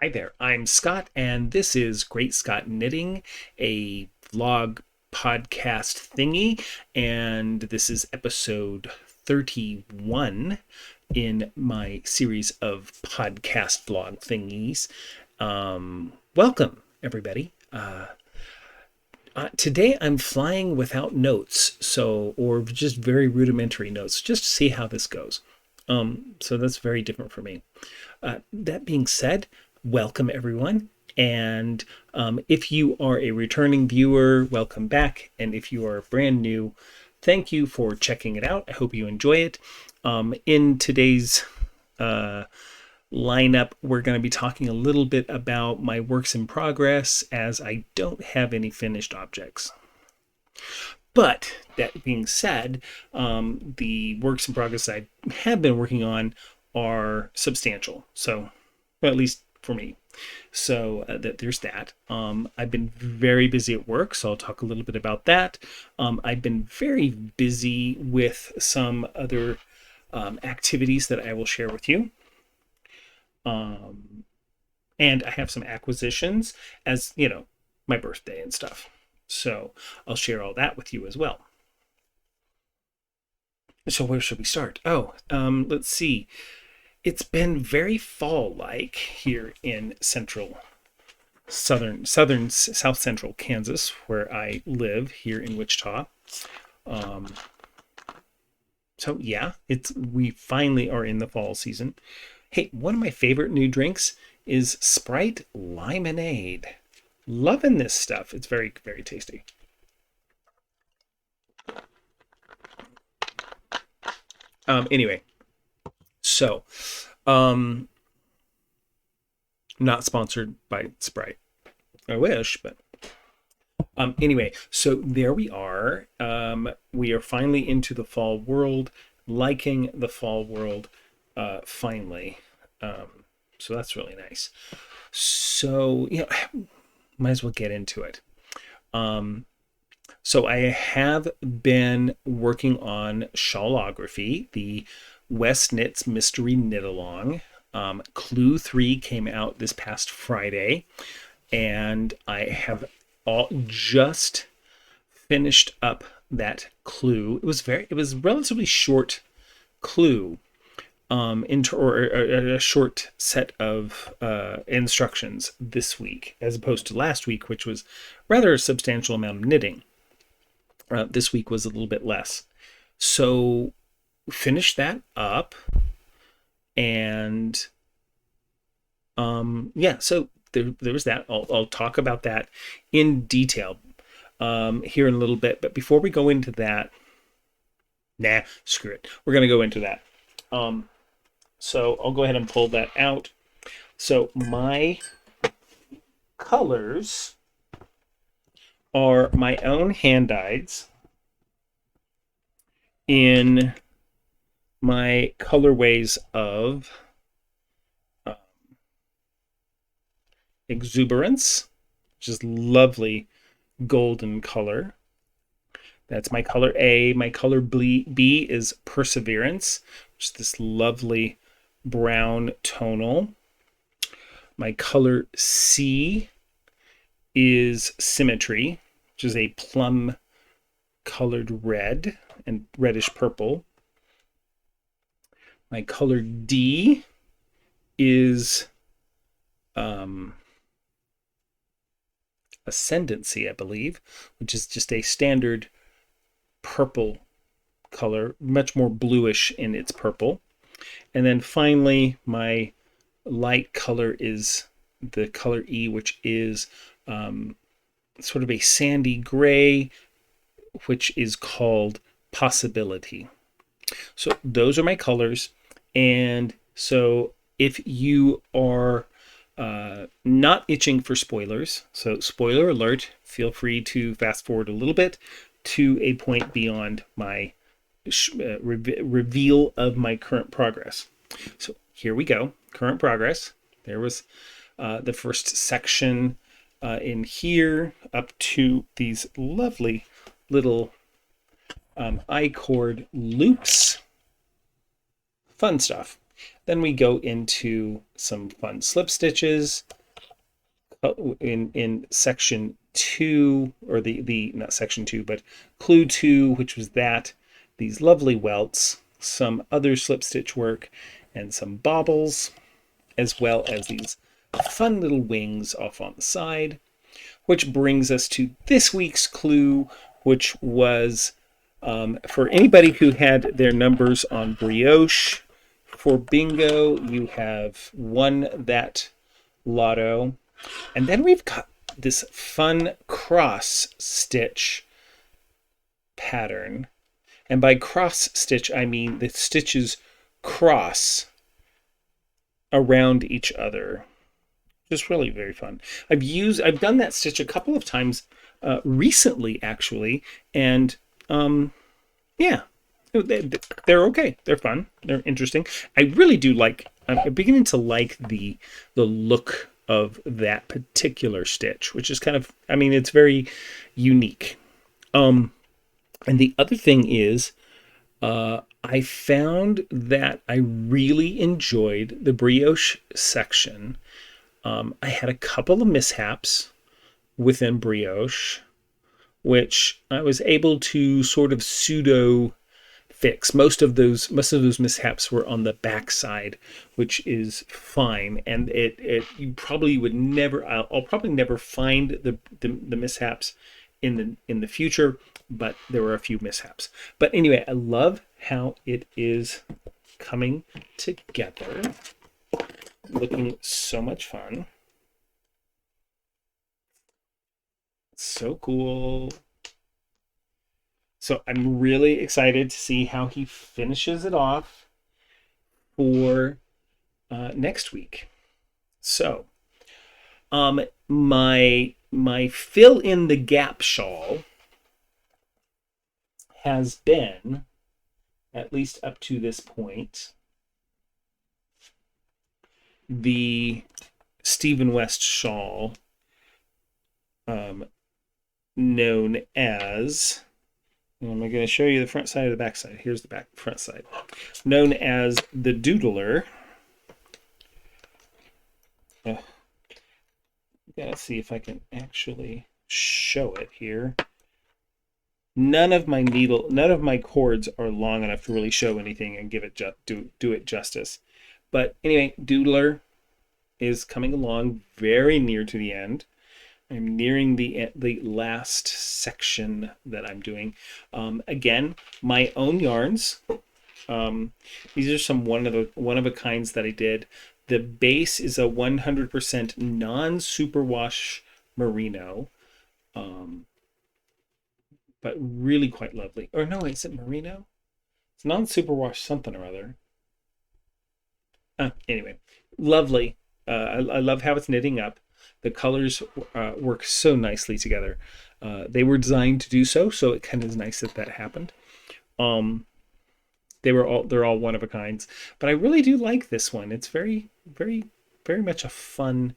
Hi there, I'm Scott, and this is GreatScott Knitting, a vlog podcast thingy, and this is episode 31 in my series of podcast vlog thingies. Welcome, everybody. Today I'm flying without notes, or just very rudimentary notes, just to see how this goes. So that's very different for me. That being said, welcome everyone. And if you are a returning viewer, welcome back. And if you are brand new, thank you for checking it out. I hope you enjoy it. In today's lineup, we're going to be talking a little bit about my works in progress, as I don't have any finished objects. But that being said, the works in progress I have been working on are substantial. So, well, at least for me. So there's that. I've been very busy at work, so I'll talk a little bit about that. I've been very busy with some other activities that I will share with you. And I have some acquisitions, as you know, my birthday and stuff. So I'll share all that with you as well. So where should we start? Let's see. It's been very fall-like here in south central Kansas, where I live here in Wichita. So yeah, we finally are in the fall season. Hey, one of my favorite new drinks is Sprite Lemonade. Loving this stuff. It's very, very tasty. Anyway, so not sponsored by Sprite. I wish, but anyway, so there we are. We are finally into the fall world, liking the fall world finally. So that's really nice. So, might as well get into it. So I have been working on Shawlography, the West Knits Mystery Knit Along. Clue 3 came out this past Friday, and I have just finished up that clue. It was relatively short clue, or a short set of instructions this week, as opposed to last week, which was rather a substantial amount of knitting. This week was a little bit less. So finish that up, and so there was that. I'll talk about that in detail here in a little bit, but before we go into that, screw it, we're going to go into that. So I'll go ahead and pull that out. So my colors are my own hand-dyeds in my colorways of Exuberance, which is lovely golden color. That's my color A. My color B is Perseverance, which is this lovely brown tonal. My color C is Symmetry, which is a plum colored red and reddish purple. My color D is Ascendancy, I believe, which is just a standard purple color, much more bluish in its purple. And then finally, my light color is the color E, which is sort of a sandy gray, which is called Possibility. So those are my colors. And so if you are not itching for spoilers, so spoiler alert, feel free to fast forward a little bit to a point beyond my reveal of my current progress. So here we go, current progress. There was the first section in here up to these lovely little I-cord loops. Fun stuff. Then we go into some fun slip stitches, in section 2, or the not section 2, but clue 2, which was that, these lovely welts, some other slip stitch work, and some baubles, as well as these fun little wings off on the side, which brings us to this week's clue, which was for anybody who had their numbers on brioche. For bingo, you have won that lotto. And then we've got this fun cross stitch pattern. And by cross stitch, I mean the stitches cross around each other. Just really very fun. I've done that stitch a couple of times recently, actually, and yeah, they're okay. They're fun. They're interesting. I really do like. I'm beginning to like the look of that particular stitch, which is kind of. I mean, it's very unique. And the other thing is, I found that I really enjoyed the brioche section. I had a couple of mishaps within brioche, which I was able to sort of pseudo fix. Most of those mishaps were on the back side, which is fine. And you probably would never. I'll probably never find the mishaps in the future, but there were a few mishaps. But anyway, I love how it is coming together. Looking so much fun. So cool. So I'm really excited to see how he finishes it off for next week. So my fill in the gap shawl has been, at least up to this point, the Stephen West shawl, known as, and I'm going to show you the front side or the back side. Here's the front side, known as the Doodler. Gotta see if I can actually show it here. None of my cords are long enough to really show anything and give it do it justice. But anyway, Doodler is coming along very near to the end. I'm nearing the last section that I'm doing. Again, my own yarns. These are some one of a kinds that I did. The base is a 100% non-superwash merino, but really quite lovely. Or no, is it merino? It's non-superwash something or other. Anyway, lovely. I love how it's knitting up. The colors work so nicely together. They were designed to do so, so it kind of is nice that happened. They're all one of a kinds, but I really do like this one. It's very, very, very much a fun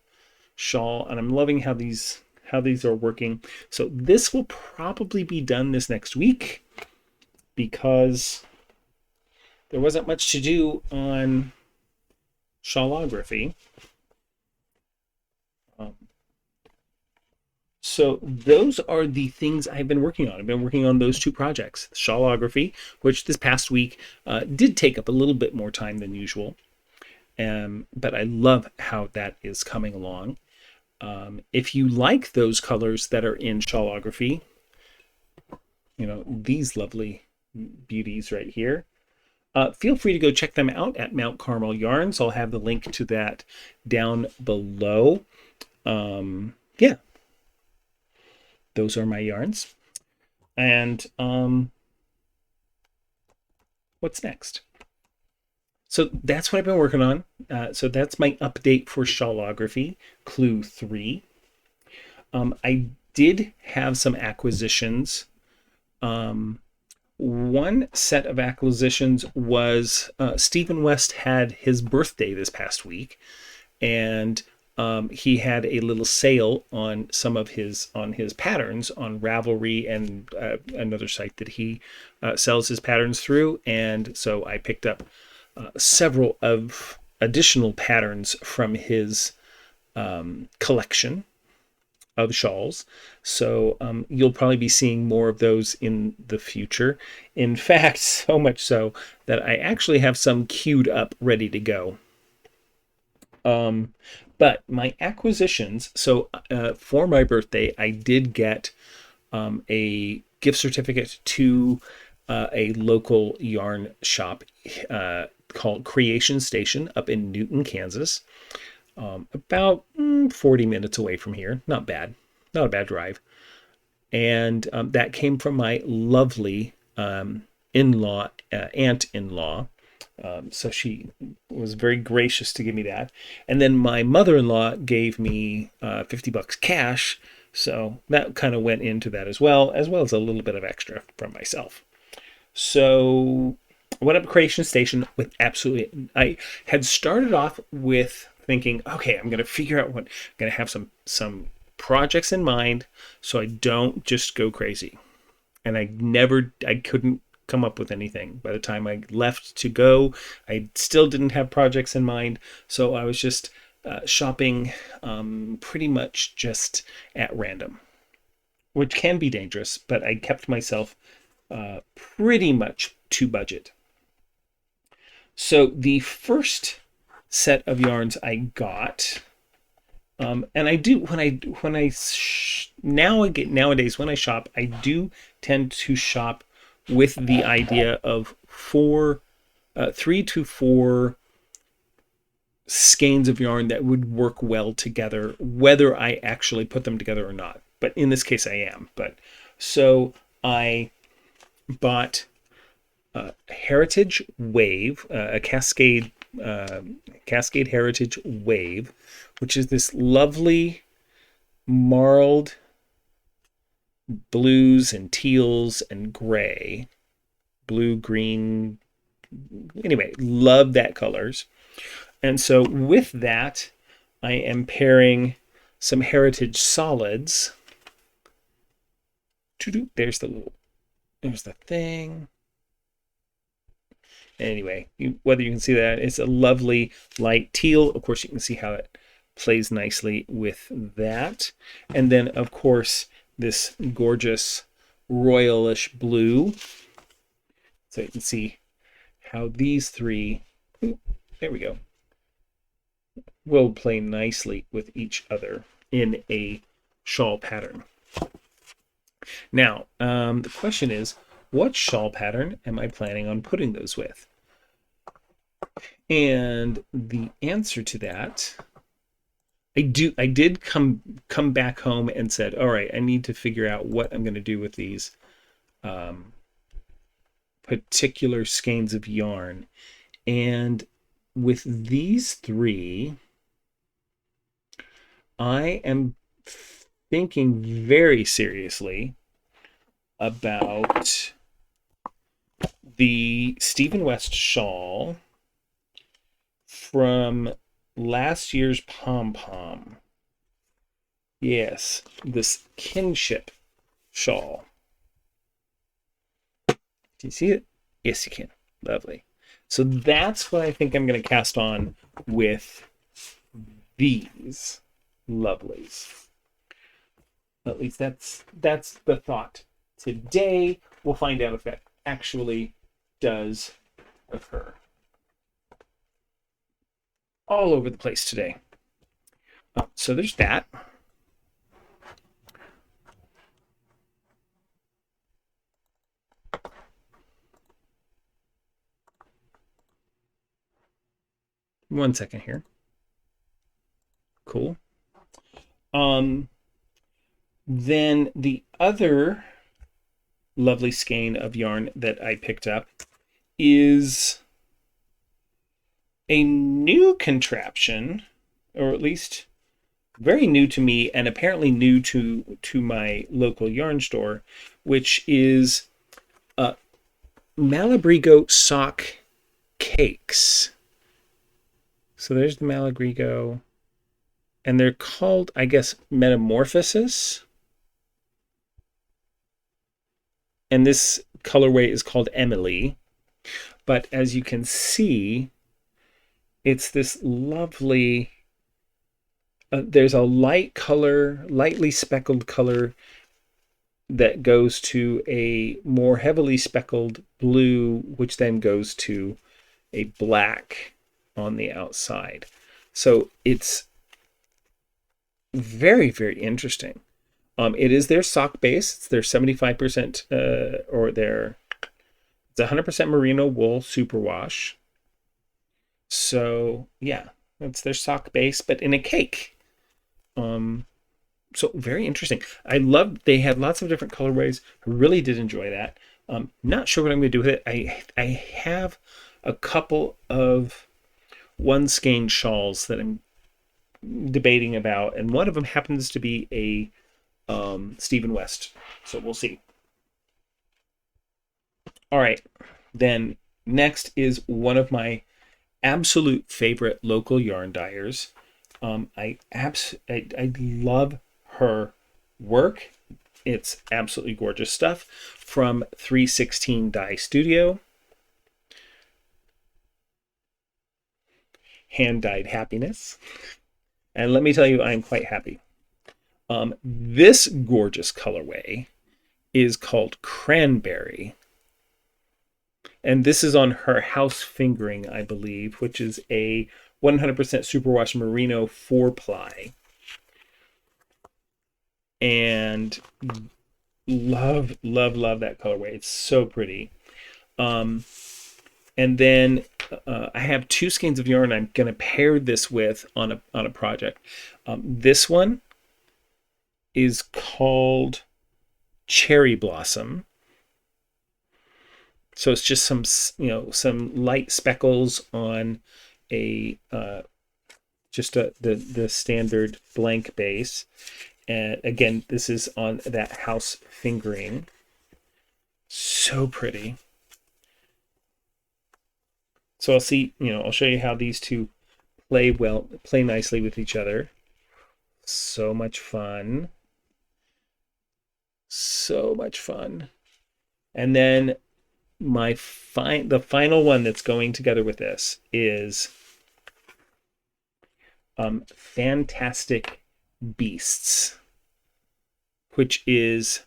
shawl, and I'm loving how these are working. So this will probably be done this next week because there wasn't much to do on Shawlography. So those are the things I've been working on. I've been working on those two projects, Shawlography, which this past week did take up a little bit more time than usual. But I love how that is coming along. If you like those colors that are in Shawlography, these lovely beauties right here, feel free to go check them out at Mount Carmel Yarns. I'll have the link to that down below. Yeah. Those are my yarns. And what's next? So that's what I've been working on. So that's my update for Shawlography, Clue 3. I did have some acquisitions. One set of acquisitions was Stephen West had his birthday this past week, and he had a little sale on some of his patterns on Ravelry and another site that he sells his patterns through. And so I picked up several of additional patterns from his collection. of shawls. So you'll probably be seeing more of those in the future. In fact, so much so that I actually have some queued up ready to go. But my acquisitions, so for my birthday, I did get a gift certificate to a local yarn shop called Creation Station up in Newton, Kansas. About 40 minutes away from here. Not bad. Not a bad drive. And that came from my lovely in-law, aunt-in-law. So she was very gracious to give me that. And then my mother-in-law gave me $50 cash. So that kind of went into that as well as a little bit of extra from myself. So I went up to Creation Station with absolutely, I had started off with thinking, okay, I'm going to figure out what, I'm going to have some projects in mind so I don't just go crazy. And I couldn't come up with anything. By the time I left to go, I still didn't have projects in mind. So I was just shopping pretty much just at random, which can be dangerous, but I kept myself pretty much to budget. So the first set of yarns I got, and I do nowadays when I shop, I do tend to shop with the idea of 3 to 4 skeins of yarn that would work well together, whether I actually put them together or not. But in this case, I am. But so I bought Heritage Wave, a Cascade Heritage Wave, which is this lovely marled blues and teals and gray, blue, green. Anyway, love that colors. And so with that, I am pairing some Heritage Solids. There's the thing. Anyway, whether you can see that, it's a lovely light teal. Of course, you can see how it plays nicely with that. And then, of course, this gorgeous royalish blue. So you can see how these three, there we go, will play nicely with each other in a shawl pattern. Now, the question is, what shawl pattern am I planning on putting those with? And the answer to that, I did come back home and said, all right, I need to figure out what I'm going to do with these particular skeins of yarn. And with these three, I am thinking very seriously about the Stephen West shawl from last year's Pom Pom. Yes, this kinship shawl. Do you see it? Yes, you can. Lovely. So that's what I think I'm going to cast on with these lovelies. At least that's the thought today. We'll find out if that actually does occur. All over the place today. So there's that. One second here. Cool. Then the other lovely skein of yarn that I picked up is a new contraption, or at least very new to me and apparently new to my local yarn store, which is Malabrigo sock cakes. So there's the Malabrigo, and they're called, I guess, Metamorphosis. And this colorway is called Emily. But as you can see, it's this lovely there's a light color, lightly speckled color that goes to a more heavily speckled blue, which then goes to a black on the outside. So it's very, very interesting. It is their sock base. It's their 75% or their it's 100% merino wool superwash. So yeah, that's their sock base, but in a cake. So very interesting. I loved they had lots of different colorways. I really did enjoy that. Not sure what I'm going to do with it. I have a couple of one skein shawls that I'm debating about, and one of them happens to be a Stephen West. So we'll see. All right, then next is one of my absolute favorite local yarn dyers. I love her work. It's absolutely gorgeous stuff from 316 Dye Studio. Hand dyed happiness. And let me tell you, I'm quite happy. This gorgeous colorway is called Cranberry. And this is on her House Fingering, I believe, which is a 100% superwash merino 4-ply. And love, love, love that colorway. It's so pretty. And then I have 2 skeins of yarn I'm going to pair this with on a project. This one is called Cherry Blossom. So it's just some light speckles on a the standard blank base. And again, this is on that House Fingering. So pretty. So I'll show you how these two play nicely with each other. So much fun. So much fun. And then the final one that's going together with this is Fantastic Beasts, which is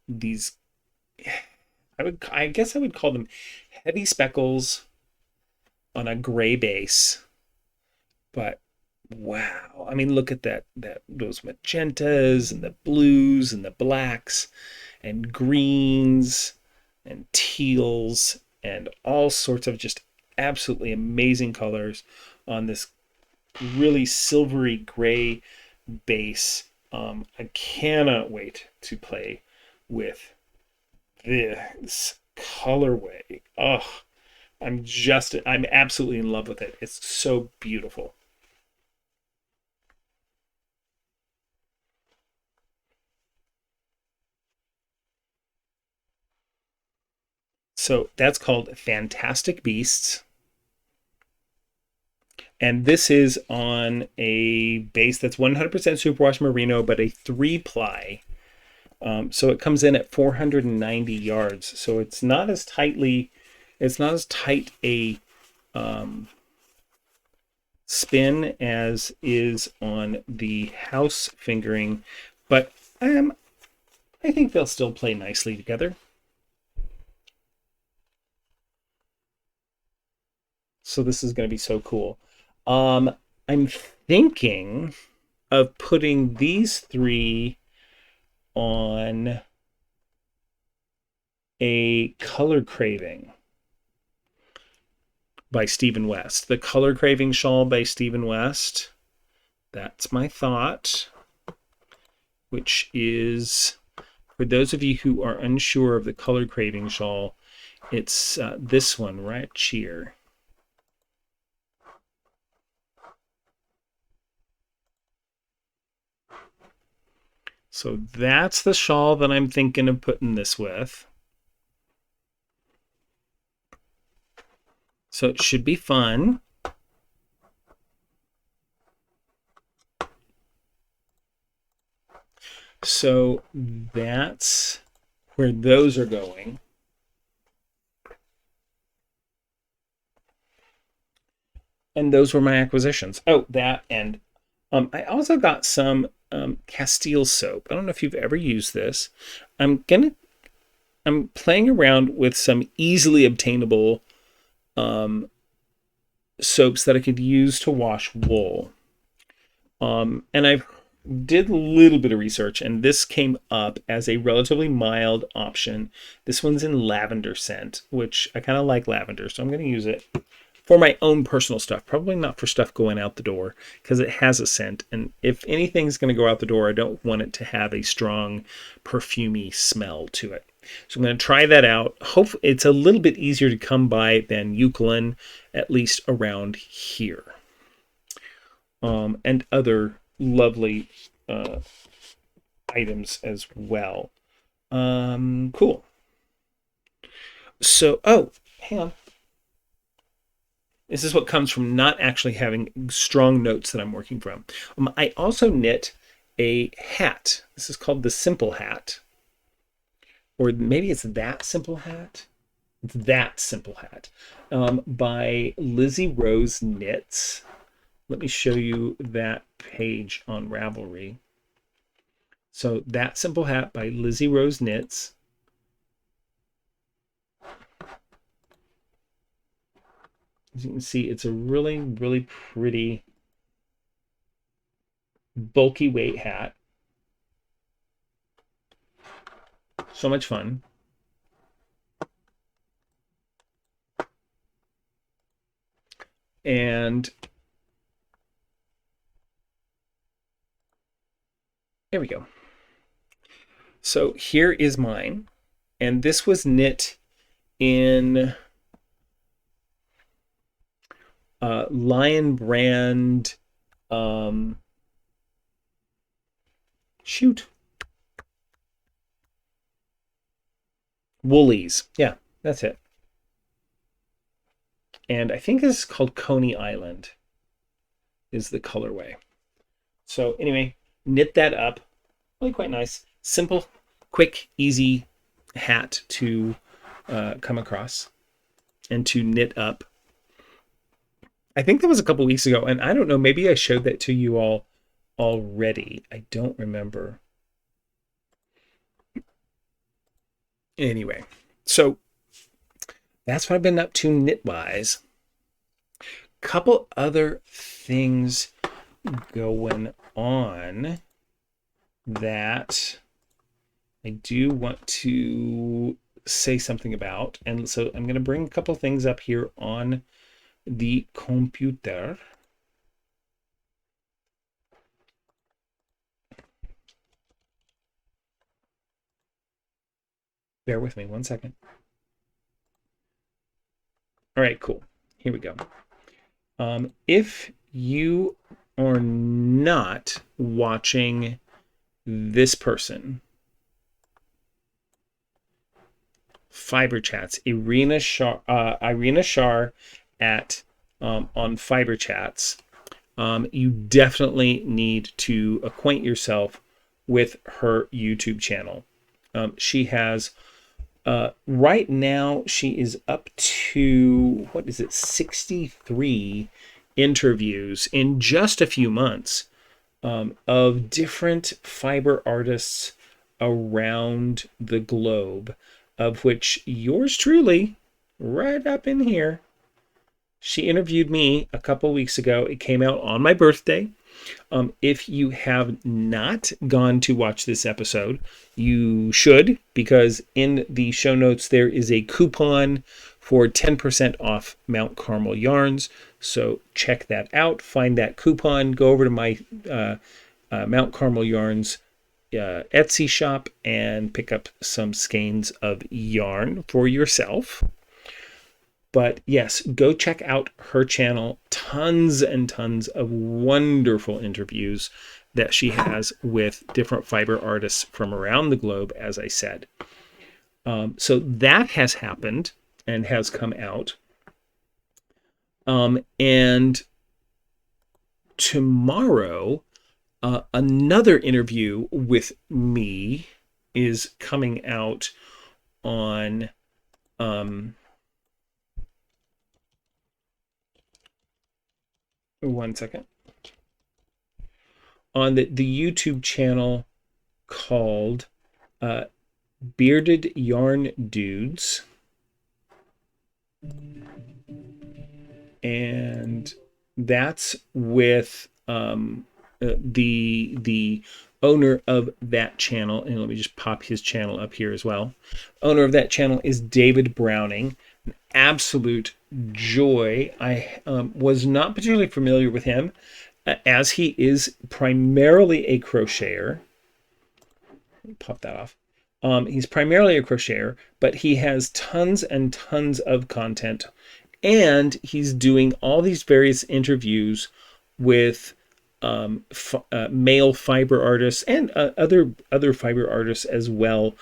these, I guess I would call them heavy speckles on a gray base. But wow, I mean, look at those magentas and the blues and the blacks and greens and teals and all sorts of just absolutely amazing colors on this really silvery gray base. I cannot wait to play with this colorway. Oh, I'm absolutely in love with it. It's so beautiful. So that's called Fantastic Beasts. And this is on a base that's 100% superwash merino, but a 3-ply. So it comes in at 490 yards. So it's not as tight a spin as is on the House Fingering, but I think they'll still play nicely together. So this is going to be so cool. I'm thinking of putting these 3 on a Color Craving by Stephen West. The Color Craving shawl by Stephen West. That's my thought, which is, for those of you who are unsure of the Color Craving shawl, it's this one right here. So that's the shawl that I'm thinking of putting this with. So it should be fun. So that's where those are going. And those were my acquisitions. Oh, that and I also got some Castile soap. I don't know if you've ever used this. I'm playing around with some easily obtainable soaps that I could use to wash wool. And I did a little bit of research, and this came up as a relatively mild option. This one's in lavender scent, which I kind of like lavender, so I'm going to use it for my own personal stuff. Probably not for stuff going out the door, because it has a scent, and if anything's going to go out the door, I don't want it to have a strong perfumey smell to it. So I'm going to try that out. Hopefully it's a little bit easier to come by than eucalyptus, at least around here. And other lovely items as well. Cool. So, oh, hang on. This is what comes from not actually having strong notes that I'm working from. I also knit a hat. This is called the Simple Hat. Or maybe it's That Simple Hat. It's That Simple Hat by Lizzie Rose Knits. Let me show you that page on Ravelry. So That Simple Hat by Lizzie Rose Knits. As you can see, it's a really, really pretty bulky weight hat. So much fun. And there we go. So here is mine. And this was knit in Lion Brand. Woolies. Yeah, that's it. And I think this is called Coney Island is the colorway. So anyway, knit that up. Really quite nice. Simple, quick, easy hat to come across and to knit up. I think that was a couple weeks ago, and I don't know, maybe I showed that to you all already. I don't remember. Anyway, so that's what I've been up to knit-wise. Couple other things going on that I do want to say something about. And so I'm going to bring a couple things up here on the computer. Bear with me 1 second. All right, cool. Here we go. If you are not watching this person, Fiber Chats, Irina Shar at on Fiber Chats, you definitely need to acquaint yourself with her YouTube channel. She has right now she is up to, what is it, 63 interviews in just a few months of different fiber artists around the globe, of which yours truly, right up in here, she interviewed me a couple weeks ago. It came out on my birthday. If you have not gone to watch this episode, you should, because in the show notes there is a coupon for 10% off Mount Carmel yarns. So check that out. Find that coupon. Go over to my Mount Carmel yarns Etsy shop and pick up some skeins of yarn for yourself. But yes, go check out her channel. Tons and tons of wonderful interviews that she has with different fiber artists from around the globe, as I said. So that has happened and has come out. And tomorrow, another interview with me is coming out on... 1 second. on the YouTube channel called Bearded Yarn Dudes. And that's with the owner of that channel. And let me just pop his channel up here as well. Owner of that channel is David Browning. An absolute joy. I was not particularly familiar with him, as he is primarily a crocheter. Pop that off. He's primarily a crocheter, but he has tons and tons of content, and he's doing all these various interviews with male fiber artists and other fiber artists as well,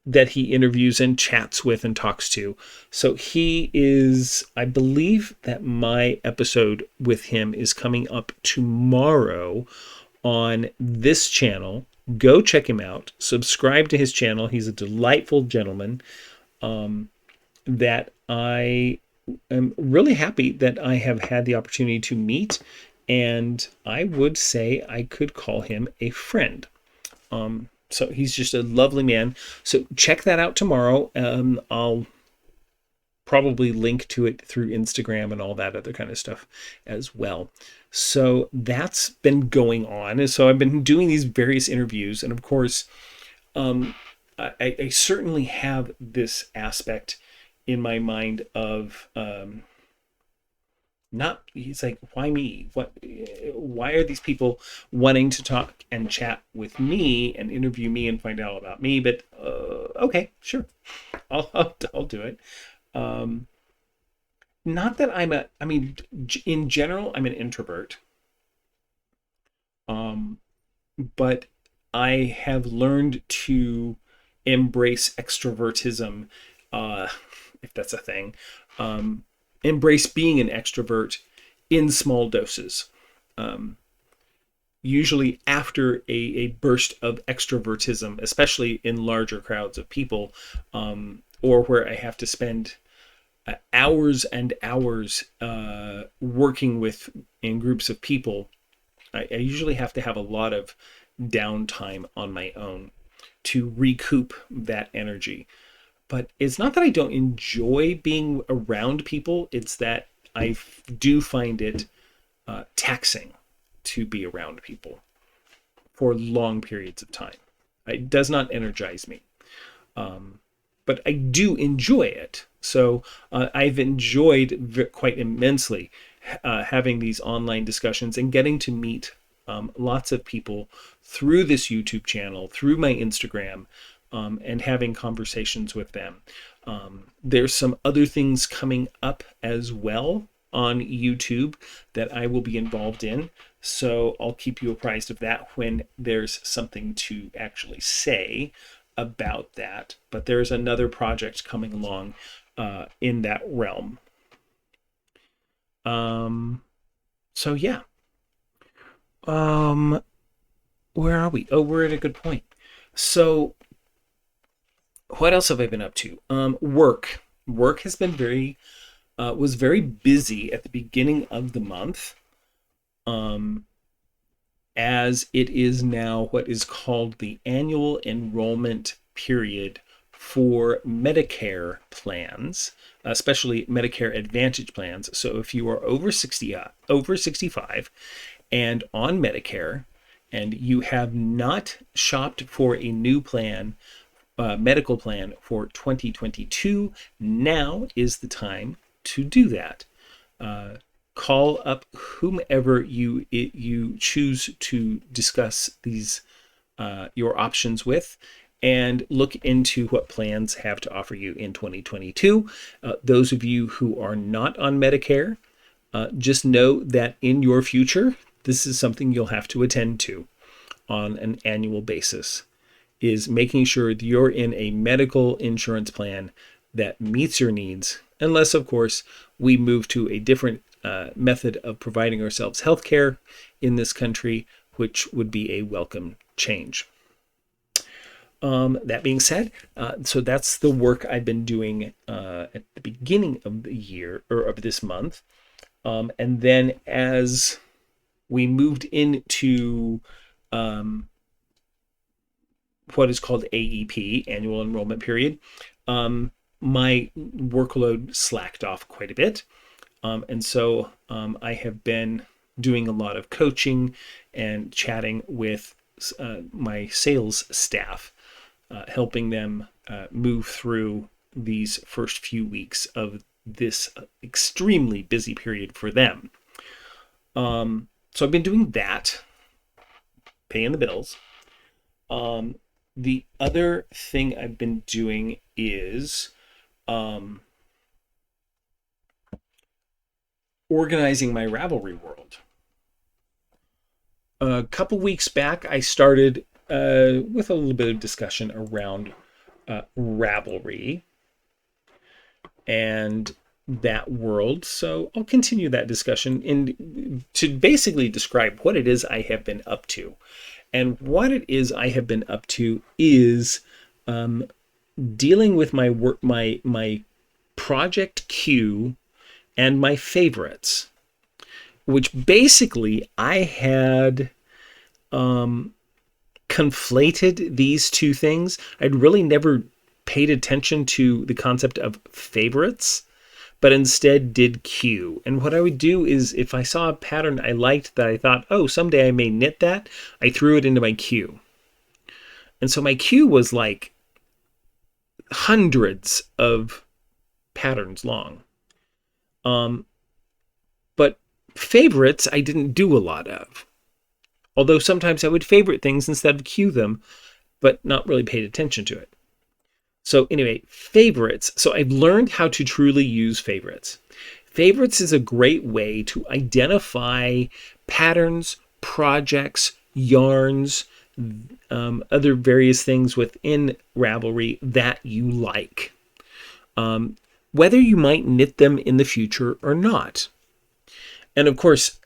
that he interviews and chats with and talks to. So he is, I believe that my episode with him is coming up tomorrow on this channel. Go check him out. Subscribe to his channel. He's a delightful gentleman that I am really happy that I have had the opportunity to meet, and I would say I could call him a friend. So he's just a lovely man. So check that out tomorrow. I'll probably link to it through Instagram and all that other kind of stuff as well. So that's been going on. And so I've been doing these various interviews. And of course, I certainly have this aspect in my mind of not, he's like, why me? Why are these people wanting to talk and chat with me and interview me and find out about me? But okay, sure, I'll do it. Not that I mean, in general, I'm an introvert. But I have learned to embrace extrovertism, if that's a thing. Embrace being an extrovert in small doses. Usually after a burst of extrovertism, especially in larger crowds of people, or where I have to spend hours and hours working in groups of people, I usually have to have a lot of downtime on my own to recoup that energy. But it's not that I don't enjoy being around people. It's that I do find it taxing to be around people for long periods of time. It does not energize me. But I do enjoy it. So I've enjoyed quite immensely having these online discussions and getting to meet lots of people through this YouTube channel, through my Instagram, and having conversations with them. There's some other things coming up as well on YouTube that I will be involved in. So I'll keep you apprised of that when there's something to actually say about that. But there's another project coming along in that realm. So yeah. Where are we? Oh, we're at a good point. So what else have I been up to? Work has been was very busy at the beginning of the month, as it is now what is called the annual enrollment period for Medicare plans, especially Medicare Advantage plans. So if you are over 65 and on Medicare, and you have not shopped for a new plan, medical plan for 2022, now is the time to do that. Call up whomever you choose to discuss these your options with, and look into what plans have to offer you in 2022. Those of you who are not on Medicare, just know that in your future, this is something you'll have to attend to on an annual basis, is making sure that you're in a medical insurance plan that meets your needs, unless, of course, we move to a different method of providing ourselves health care in this country, which would be a welcome change. That being said, so that's the work I've been doing at the beginning of the year, or of this month. And then as we moved into what is called AEP, annual enrollment period, my workload slacked off quite a bit. And so I have been doing a lot of coaching and chatting with my sales staff, helping them move through these first few weeks of this extremely busy period for them. So I've been doing that, paying the bills. The other thing I've been doing is organizing my Ravelry world. A couple weeks back, I started with a little bit of discussion around Ravelry and that world. So I'll continue that discussion to basically describe what it is I have been up to. And what it is I have been up to is dealing with my work, my project queue and my favorites, which basically I had conflated these two things. I'd really never paid attention to the concept of favorites, but instead did queue. And what I would do is if I saw a pattern I liked that I thought, oh, someday I may knit that, I threw it into my queue. And so my queue was like hundreds of patterns long. But favorites I didn't do a lot of. Although sometimes I would favorite things instead of queue them, but not really paid attention to it. So anyway, favorites. So I've learned how to truly use favorites. Favorites is a great way to identify patterns, projects, yarns, other various things within Ravelry that you like. Whether you might knit them in the future or not. And of course,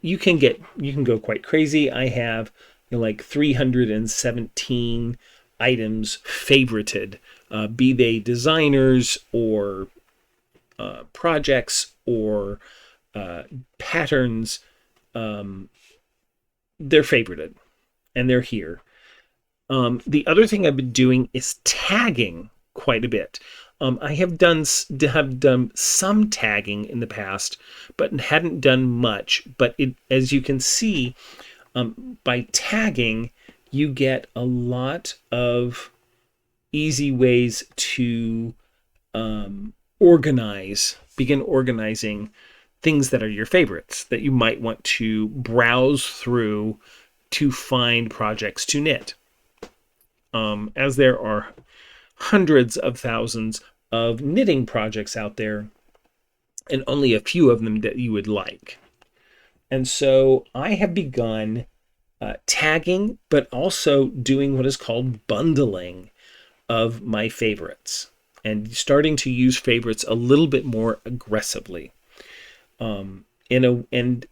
you can go quite crazy. I have like 317 items favorited, be they designers or projects or patterns. They're favorited and they're here. The other thing I've been doing is tagging quite a bit. I have done some tagging in the past, but hadn't done much. But as you can see, by tagging, you get a lot of easy ways to begin organizing things that are your favorites that you might want to browse through to find projects to knit. As there are hundreds of thousands of knitting projects out there and only a few of them that you would like. And so I have begun tagging, but also doing what is called bundling of my favorites and starting to use favorites a little bit more aggressively. And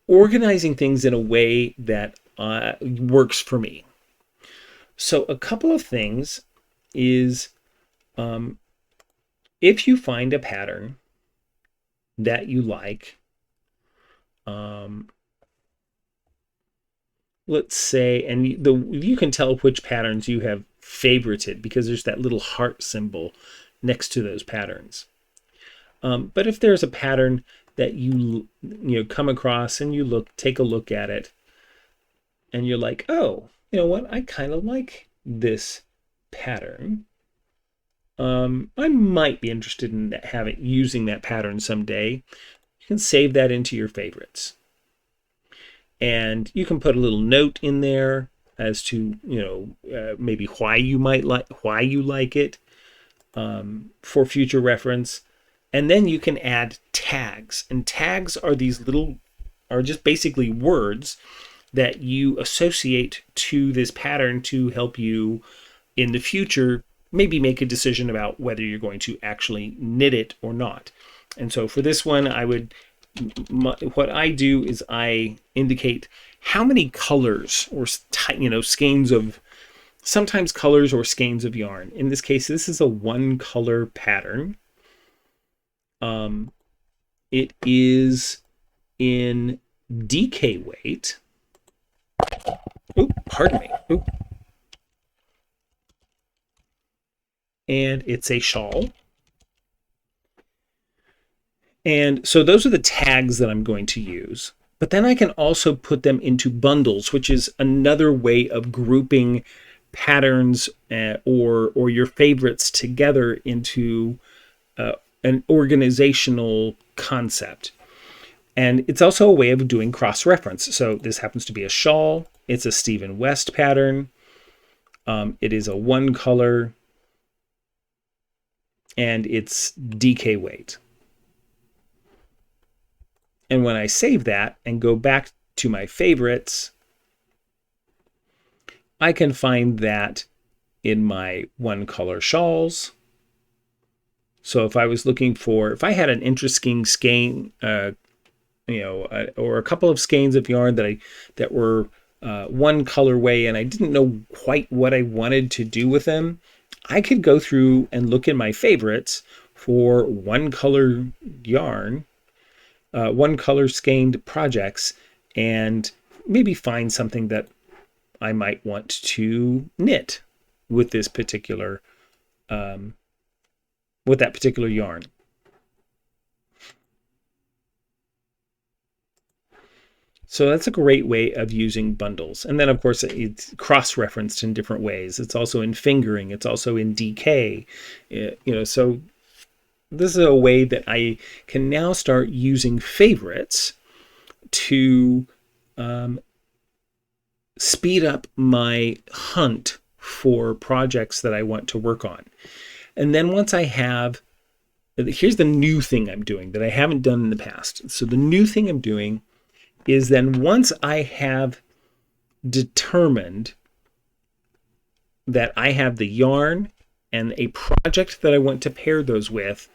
organizing things in a way that works for me. So a couple of things is if you find a pattern that you like, let's say, and you can tell which patterns you have favorited because there's that little heart symbol next to those patterns. But if there's a pattern that you come across and you take a look at it and you're like, oh, you know what, I kind of like this pattern. I might be interested in using that pattern someday. You can save that into your favorites. And you can put a little note in there as to, maybe why you like it for future reference. And then you can add tags. And tags are just basically words that you associate to this pattern to help you in the future maybe make a decision about whether you're going to actually knit it or not. And so for this one, what I do is I indicate how many colors or skeins of, sometimes colors or skeins of yarn. In this case, this is a one color pattern. It is in DK weight. Oop, pardon me. Oop. And it's a shawl. And so those are the tags that I'm going to use. But then I can also put them into bundles, which is another way of grouping patterns or your favorites together into an organizational concept. And it's also a way of doing cross-reference. So this happens to be a shawl. It's a Stephen West pattern. It is a one color. And it's DK weight. And when I save that and go back to my favorites, I can find that in my one color shawls. So if I was looking for, if I had an interesting skein, or a couple of skeins of yarn that were one colorway and I didn't know quite what I wanted to do with them, I could go through and look in my favorites for one color yarn, one color skeined projects, and maybe find something that I might want to knit with this particular, with that particular yarn. So that's a great way of using bundles. And then, of course, it's cross-referenced in different ways. It's also in fingering. It's also in DK. So this is a way that I can now start using favorites to speed up my hunt for projects that I want to work on. And then once I have, here's the new thing I'm doing that I haven't done in the past. So the new thing I'm doing is then once I have determined that I have the yarn and a project that I want to pair those with,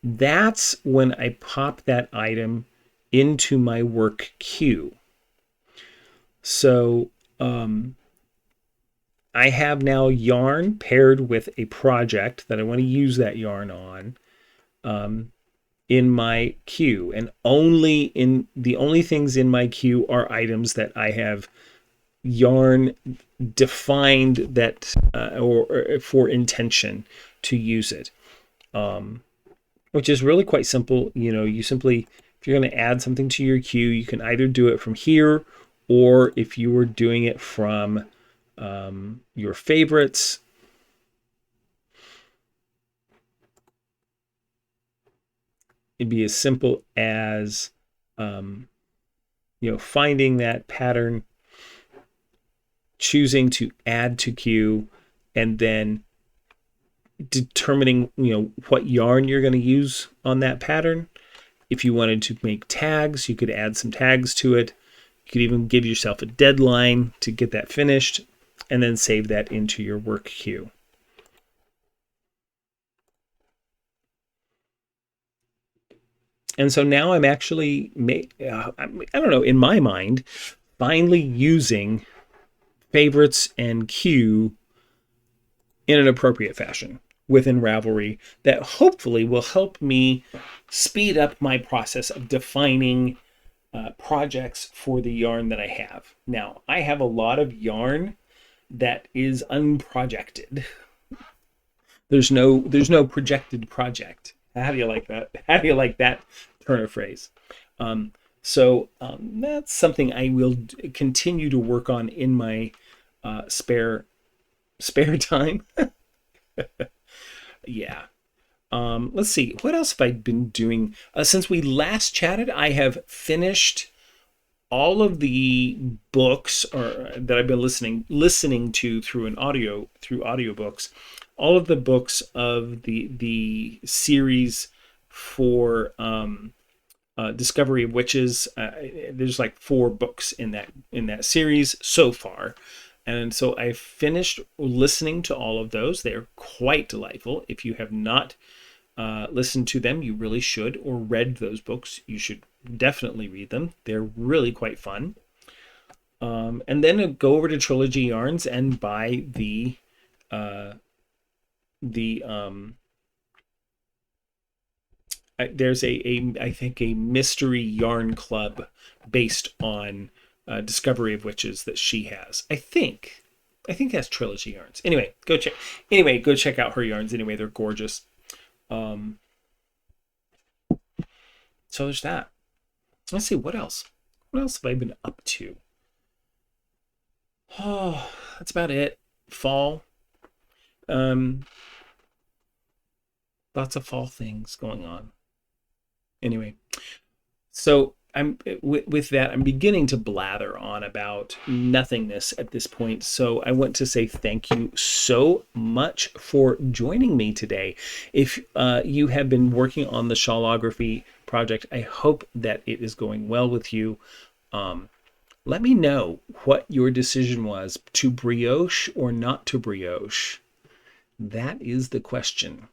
that's when I pop that item into my work queue. So I have now yarn paired with a project that I want to use that yarn on. In my queue, and the only things in my queue are items that I have yarn defined that or for intention to use it, which is really quite simple. You simply, if you're going to add something to your queue, you can either do it from here, or if you were doing it from your favorites, it'd be as simple as finding that pattern, choosing to add to queue, and then determining what yarn you're going to use on that pattern. If you wanted to make tags, you could add some tags to it. You could even give yourself a deadline to get that finished, and then save that into your work queue. And so now I'm actually, I don't know, in my mind, finally using favorites and queue in an appropriate fashion within Ravelry that hopefully will help me speed up my process of defining projects for the yarn that I have. Now, I have a lot of yarn that is unprojected. There's no projected project. How do you like that? How do you like that turn of phrase? So that's something I will continue to work on in my spare time. Yeah. Let's see. What else have I been doing? Since we last chatted, I have finished all of the books that I've been listening to through audiobooks. All of the books of the series for Discovery of Witches. There's like 4 books in that series so far. And so I finished listening to all of those. They're quite delightful. If you have not listened to them, you really should, or read those books, you should definitely read them. They're really quite fun. And then go over to Trilogy Yarns and buy the there's I think a mystery yarn club based on Discovery of Witches that she has. I think has trilogy yarns. Anyway, go check. Anyway, go check out her yarns. Anyway, they're gorgeous. So there's that. Let's see what else. What else have I been up to? Oh, that's about it. Fall. Lots of fall things going on. Anyway, so I'm with that. I'm beginning to blather on about nothingness at this point. So I want to say thank you so much for joining me today. If you have been working on the Shawlography project, I hope that it is going well with you. Let me know what your decision was, to brioche or not to brioche. That is the question.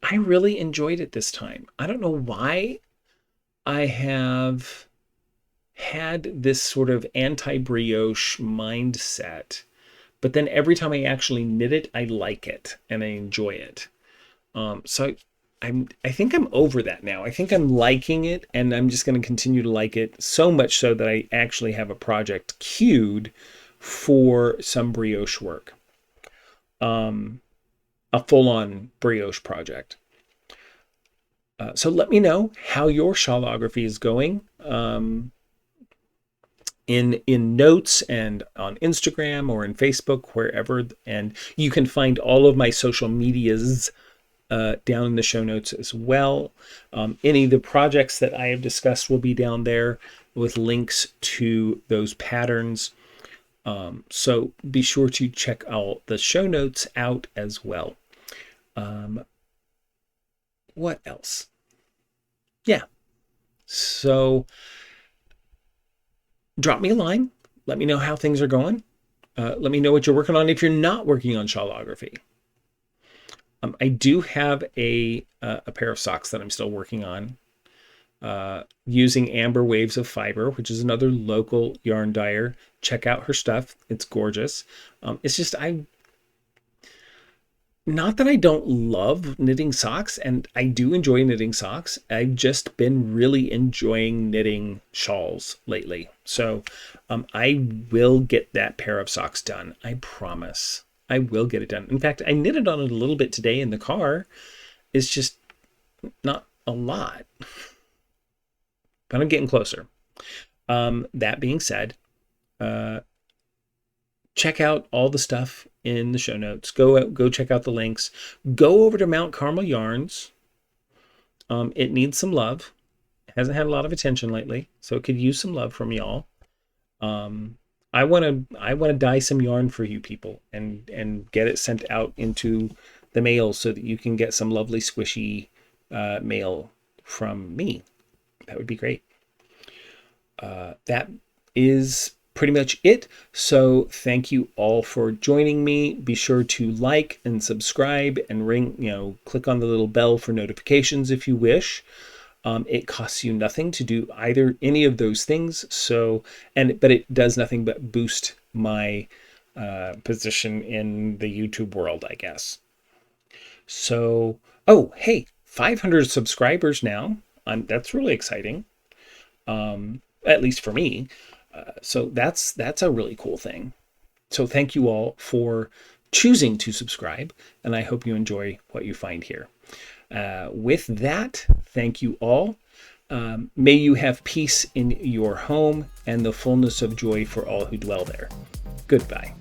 I really enjoyed it this time. I don't know why I have had this sort of anti-brioche mindset, but then every time I actually knit it, I like it and I enjoy it. So I think I'm over that now. I think I'm liking it, and I'm just going to continue to like it, so much so that I actually have a project queued for some brioche work. A full-on brioche project. So let me know how your Shawlography is going in notes and on Instagram or in Facebook, wherever. And you can find all of my social medias down in the show notes as well. Any of the projects that I have discussed will be down there with links to those patterns. So be sure to check all the show notes out as well. What else? Yeah. So drop me a line. Let me know how things are going. Let me know what you're working on if you're not working on Shawlography. I do have a pair of socks that I'm still working on using Amber Waves of Fiber, which is another local yarn dyer. Check out her stuff. It's gorgeous. It's just not that I don't love knitting socks, and I do enjoy knitting socks. I've just been really enjoying knitting shawls lately. So I will get that pair of socks done. I promise. I will get it done. In fact, I knitted on it a little bit today in the car. It's just not a lot, but I'm getting closer. That being said, check out all the stuff in the show notes. Go check out the links. Go over to Mount Carmel Yarns. It needs some love. It hasn't had a lot of attention lately, so it could use some love from y'all. I want to dye some yarn for you people and get it sent out into the mail so that you can get some lovely squishy mail from me. That would be great. That is pretty much it. So thank you all for joining me. Be sure to like and subscribe and click on the little bell for notifications if you wish. It costs you nothing to do any of those things. But it does nothing but boost my position in the YouTube world, I guess. So, hey, 500 subscribers now. That's really exciting. At least for me. So that's a really cool thing. So thank you all for choosing to subscribe, and I hope you enjoy what you find here. With that, thank you all. May you have peace in your home and the fullness of joy for all who dwell there. Goodbye.